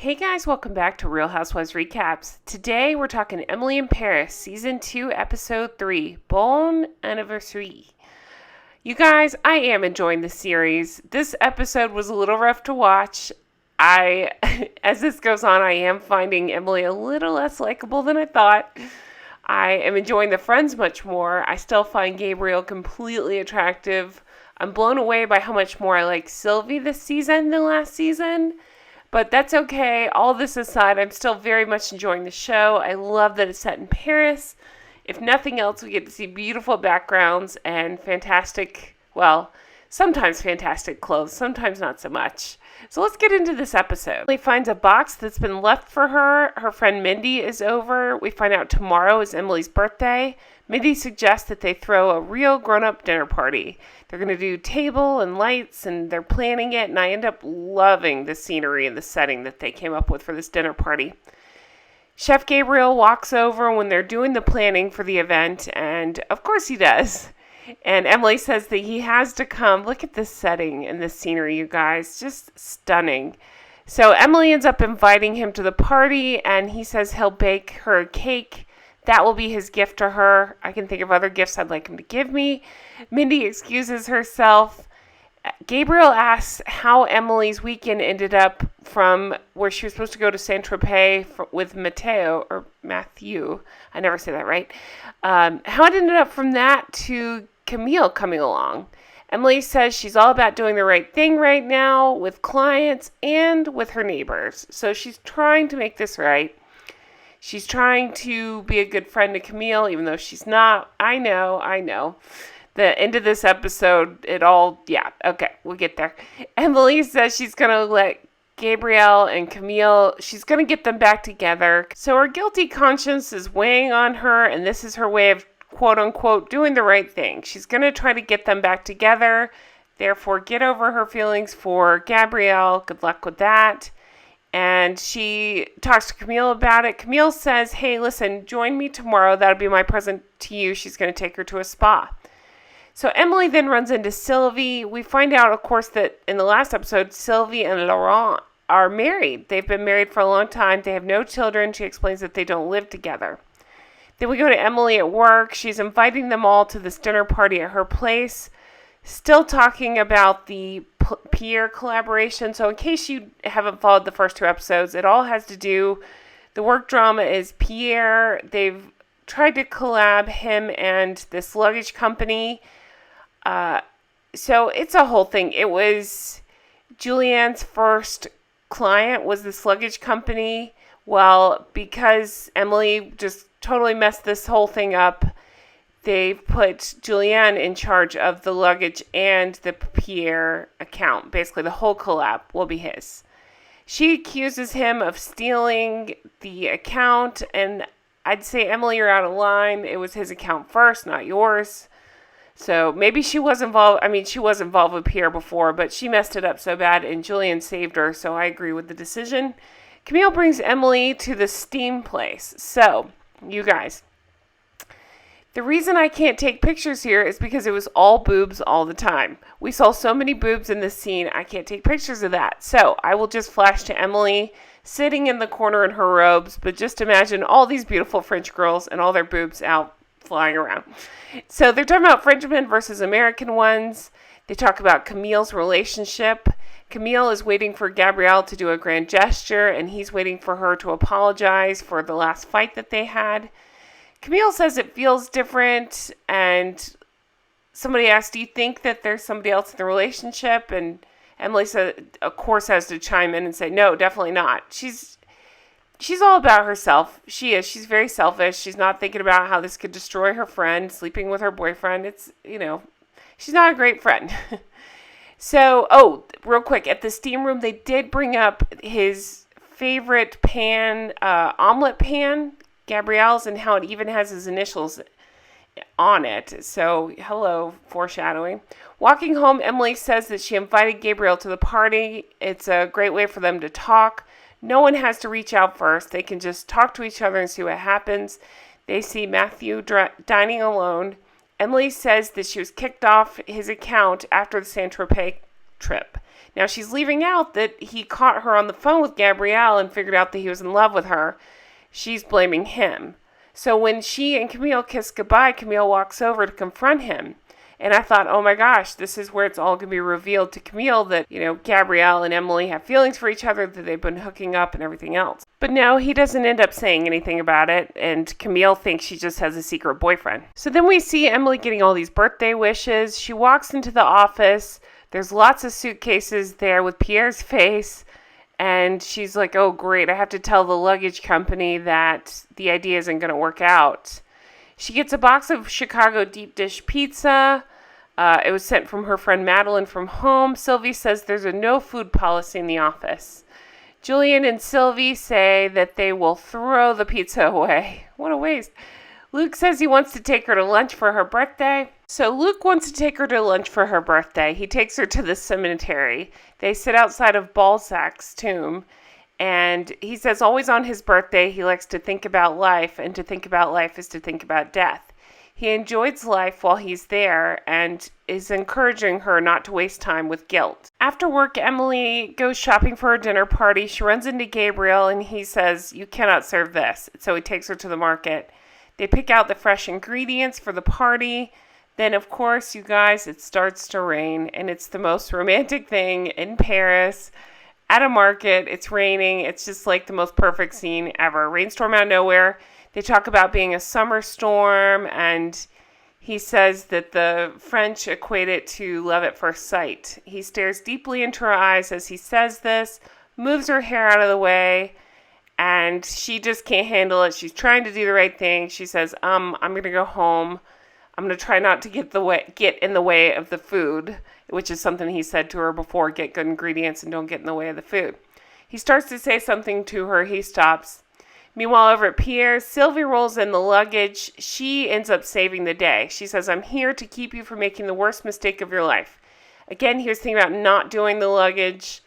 Hey guys, welcome back to Real Housewives Recaps. Today we're talking Emily in Paris, Season 2, Episode 3, Bon Anniversary. You guys, I am enjoying the series. This episode was a little rough to watch. As this goes on, I am finding Emily a little less likable than I thought. I am enjoying the friends much more. I still find Gabriel completely attractive. I'm blown away by how much more I like Sylvie this season than last season. But that's okay. All this aside, I'm still very much enjoying the show. I love that it's set in Paris. If nothing else, we get to see beautiful backgrounds and fantastic, well, sometimes fantastic clothes, sometimes not so much. So let's get into this episode. Emily finds a box that's been left for her. Her friend Mindy is over. We find out tomorrow is Emily's birthday. Mindy suggests that they throw a real grown-up dinner party. They're going to do table and lights, and they're planning it, and I end up loving the scenery and the setting that they came up with for this dinner party. Chef Gabriel walks over when they're doing the planning for the event, and of course he does. And Emily says that he has to come. Look at this setting and this scenery, you guys. Just stunning. So Emily ends up inviting him to the party, and he says he'll bake her a cake. That will be his gift to her. I can think of other gifts I'd like him to give me. Mindy excuses herself. Gabriel asks how Emily's weekend ended up from where she was supposed to go to Saint-Tropez with Matthew. I never say that right. How it ended up from that to Camille coming along. Emily says she's all about doing the right thing right now with clients and with her neighbors. So she's trying to make this right. She's trying to be a good friend to Camille, even though she's not. I know. The end of this episode, okay, we'll get there. Emily says she's going to let Gabriel and Camille, she's going to get them back together. So her guilty conscience is weighing on her, and this is her way of, quote unquote, doing the right thing. She's going to try to get them back together. Therefore, get over her feelings for Gabriel. Good luck with that. And she talks to Camille about it. Camille says, hey, listen, join me tomorrow. That'll be my present to you. She's going to take her to a spa. So Emily then runs into Sylvie. We find out, of course, that in the last episode, Sylvie and Laurent are married. They've been married for a long time. They have no children. She explains that they don't live together. Then we go to Emily at work. She's inviting them all to this dinner party at her place. Still talking about the Pierre collaboration. So in case you haven't followed the first two episodes, it all has to do, the work drama is Pierre. They've tried to collab him and this luggage company. So it's a whole thing. It was Julianne's first client was this luggage company. Well, because Emily just totally messed this whole thing up, they've put Julianne in charge of the luggage and the Pierre account. Basically, the whole collab will be his. She accuses him of stealing the account, and I'd say, Emily, you're out of line. It was his account first, not yours. So maybe she was involved. I mean, she was involved with Pierre before, but she messed it up so bad, and Julianne saved her, so I agree with the decision. Camille brings Emily to the steam place. So, you guys, the reason I can't take pictures here is because it was all boobs all the time. We saw so many boobs in this scene, I can't take pictures of that. So I will just flash to Emily sitting in the corner in her robes, but just imagine all these beautiful French girls and all their boobs out flying around. So they're talking about Frenchmen versus American ones. They talk about Camille's relationship. Camille is waiting for Gabrielle to do a grand gesture, and he's waiting for her to apologize for the last fight that they had. Camille says it feels different, and somebody asked, do you think that there's somebody else in the relationship? And Emily said, of course, has to chime in and say, no, definitely not. She's all about herself. She is. She's very selfish. She's not thinking about how this could destroy her friend, sleeping with her boyfriend. It's, she's not a great friend. So, real quick, at the steam room, they did bring up his favorite pan, omelet pan, Gabrielle's, and how it even has his initials on it. So, hello, foreshadowing. Walking home, Emily says that she invited Gabriel to the party. It's a great way for them to talk. No one has to reach out first. They can just talk to each other and see what happens. They see Matthew dining alone. Emily says that she was kicked off his account after the Saint-Tropez trip. Now, she's leaving out that he caught her on the phone with Gabrielle and figured out that he was in love with her. She's blaming him. So when she and Camille kiss goodbye, Camille walks over to confront him. And I thought, oh my gosh, this is where it's all going to be revealed to Camille that, Gabrielle and Emily have feelings for each other, that they've been hooking up and everything else. But no, he doesn't end up saying anything about it, and Camille thinks she just has a secret boyfriend. So then we see Emily getting all these birthday wishes. She walks into the office. There's lots of suitcases there with Pierre's face, and she's like, oh great, I have to tell the luggage company that the idea isn't going to work out. She gets a box of Chicago deep dish pizza. It was sent from her friend Madeline from home. Sylvie says there's a no food policy in the office. Julian and Sylvie say that they will throw the pizza away. What a waste. Luke says he wants to take her to lunch for her birthday. So Luke wants to take her to lunch for her birthday. He takes her to the cemetery. They sit outside of Balzac's tomb. And he says always on his birthday he likes to think about life. And to think about life is to think about death. He enjoys life while he's there and is encouraging her not to waste time with guilt. After work, Emily goes shopping for her dinner party. She runs into Gabriel and he says, you cannot serve this. So he takes her to the market. They pick out the fresh ingredients for the party. Then, of course, you guys, it starts to rain. And it's the most romantic thing in Paris. At a market, it's raining. It's just like the most perfect scene ever. Rainstorm out of nowhere. They talk about being a summer storm, and he says that the French equate it to love at first sight. He stares deeply into her eyes as he says this, moves her hair out of the way, and she just can't handle it. She's trying to do the right thing. She says, I'm going to go home. I'm going to try not to get in the way of the food, which is something he said to her before, get good ingredients and don't get in the way of the food. He starts to say something to her. He stops. Meanwhile, over at Pierre's, Sylvie rolls in the luggage. She ends up saving the day. She says, I'm here to keep you from making the worst mistake of your life. Again, he was thinking about not doing the luggage,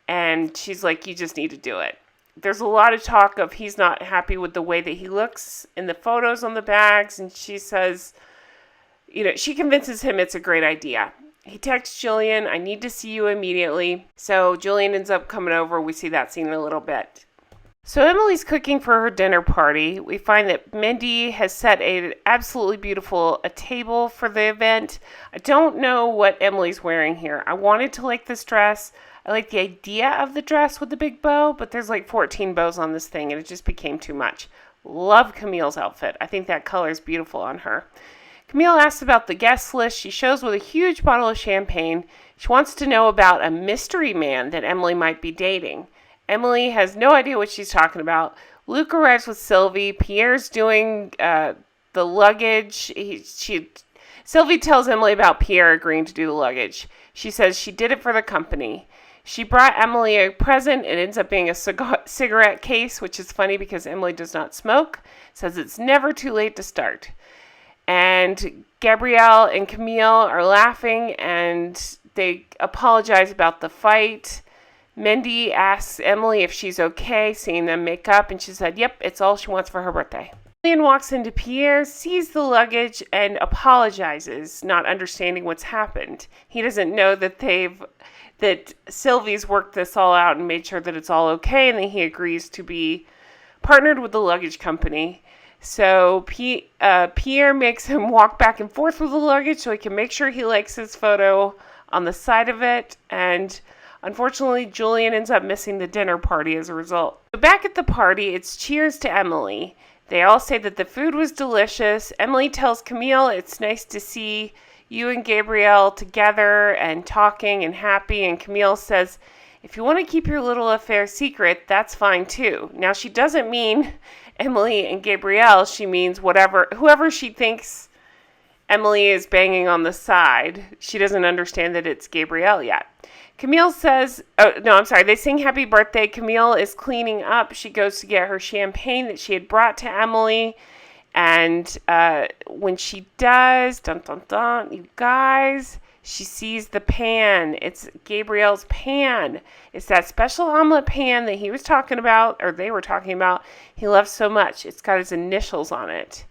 and she's like, you just need to do it. There's a lot of talk of he's not happy with the way that he looks in the photos on the bags, and she says, she convinces him it's a great idea. He texts Julian, I need to see you immediately. So Julian ends up coming over. We see that scene in a little bit. So Emily's cooking for her dinner party. We find that Mindy has set an absolutely beautiful table for the event. I don't know what Emily's wearing here. I wanted to like this dress. I like the idea of the dress with the big bow, but there's like 14 bows on this thing, and it just became too much. Love Camille's outfit. I think that color is beautiful on her. Camille asks about the guest list. She shows with a huge bottle of champagne. She wants to know about a mystery man that Emily might be dating. Emily has no idea what she's talking about. Luke arrives with Sylvie. Pierre's doing the luggage. Sylvie tells Emily about Pierre agreeing to do the luggage. She says she did it for the company. She brought Emily a present. It ends up being a cigarette case, which is funny because Emily does not smoke. Says it's never too late to start. And Gabrielle and Camille are laughing, and they apologize about the fight. Mindy asks Emily if she's okay seeing them make up, and she said, yep, it's all she wants for her birthday. Julian walks into Pierre, sees the luggage, and apologizes, not understanding what's happened. He doesn't know that Sylvie's worked this all out and made sure that it's all okay, and then he agrees to be partnered with the luggage company. So Pierre makes him walk back and forth with the luggage so he can make sure he likes his photo on the side of it, and unfortunately, Julian ends up missing the dinner party as a result. So back at the party, it's cheers to Emily. They all say that the food was delicious. Emily tells Camille it's nice to see you and Gabrielle together and talking and happy. And Camille says, if you want to keep your little affair secret, that's fine too. Now, she doesn't mean Emily and Gabrielle. She means whoever she thinks Emily is banging on the side. She doesn't understand that it's Gabrielle yet. Camille says, they sing happy birthday. Camille is cleaning up. She goes to get her champagne that she had brought to Emily. And when she does, dun dun dun, you guys, she sees the pan. It's Gabrielle's pan. It's that special omelet pan that he was talking about, or they were talking about, he loves so much. It's got his initials on it.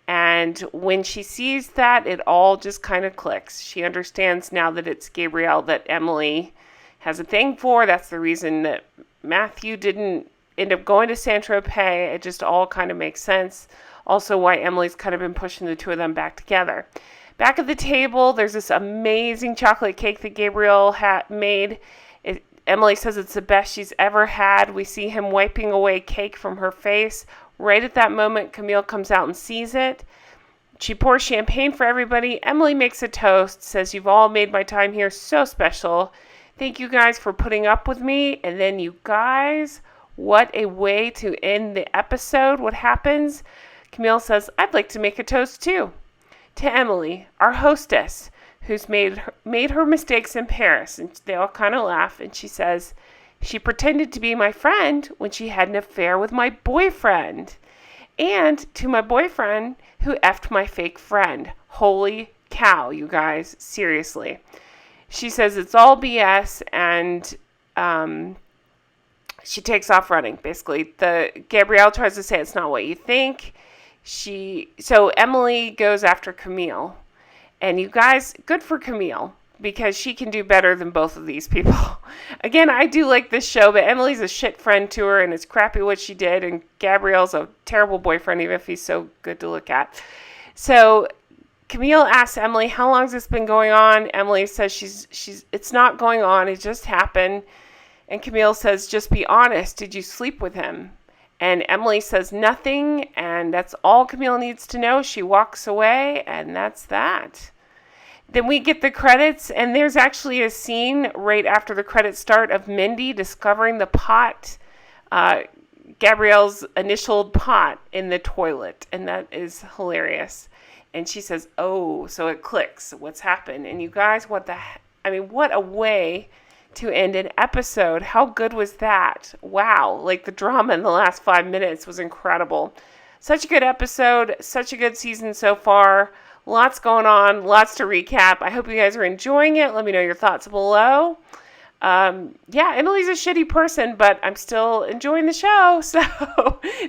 And when she sees that, it all just kind of clicks. She understands now that it's Gabrielle that Emily has a thing for. That's the reason that Matthew didn't end up going to Saint-Tropez. It just all kind of makes sense. Also, why Emily's kind of been pushing the two of them back together. Back at the table, there's this amazing chocolate cake that Gabrielle made. Emily says it's the best she's ever had. We see him wiping away cake from her face. Right at that moment, Camille comes out and sees it. She pours champagne for everybody. Emily makes a toast, says, "You've all made my time here so special. Thank you guys for putting up with me." And then you guys, what a way to end the episode. What happens? Camille says, "I'd like to make a toast too. To Emily, our hostess, who's made her mistakes in Paris." And they all kind of laugh. And she says, "She pretended to be my friend when she had an affair with my boyfriend. And to my boyfriend who effed my fake friend." Holy cow, you guys. Seriously. She says it's all BS, and she takes off running, basically. Gabrielle tries to say it's not what you think. So Emily goes after Camille. And you guys, good for Camille, because she can do better than both of these people. Again, I do like this show, but Emily's a shit friend to her, and it's crappy what she did, and Gabrielle's a terrible boyfriend, even if he's so good to look at. So Camille asks Emily, "How long has this been going on?" Emily says it's not going on, it just happened. And Camille says, "Just be honest, did you sleep with him?" And Emily says nothing, and that's all Camille needs to know. She walks away, and that's that. Then we get the credits, and there's actually a scene right after the credits start of Mindy discovering the pot, Gabrielle's initialed pot, in the toilet, and that is hilarious. And she says, "Oh," so it clicks. What's happened? And you guys, what a way to end an episode. How good was that? Wow. Like, the drama in the last 5 minutes was incredible. Such a good episode. Such a good season so far. Lots going on. Lots to recap. I hope you guys are enjoying it. Let me know your thoughts below. Emily's a shitty person, but I'm still enjoying the show. So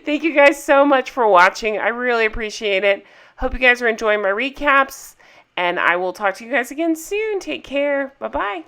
thank you guys so much for watching. I really appreciate it. Hope you guys are enjoying my recaps, and I will talk to you guys again soon. Take care. Bye-bye.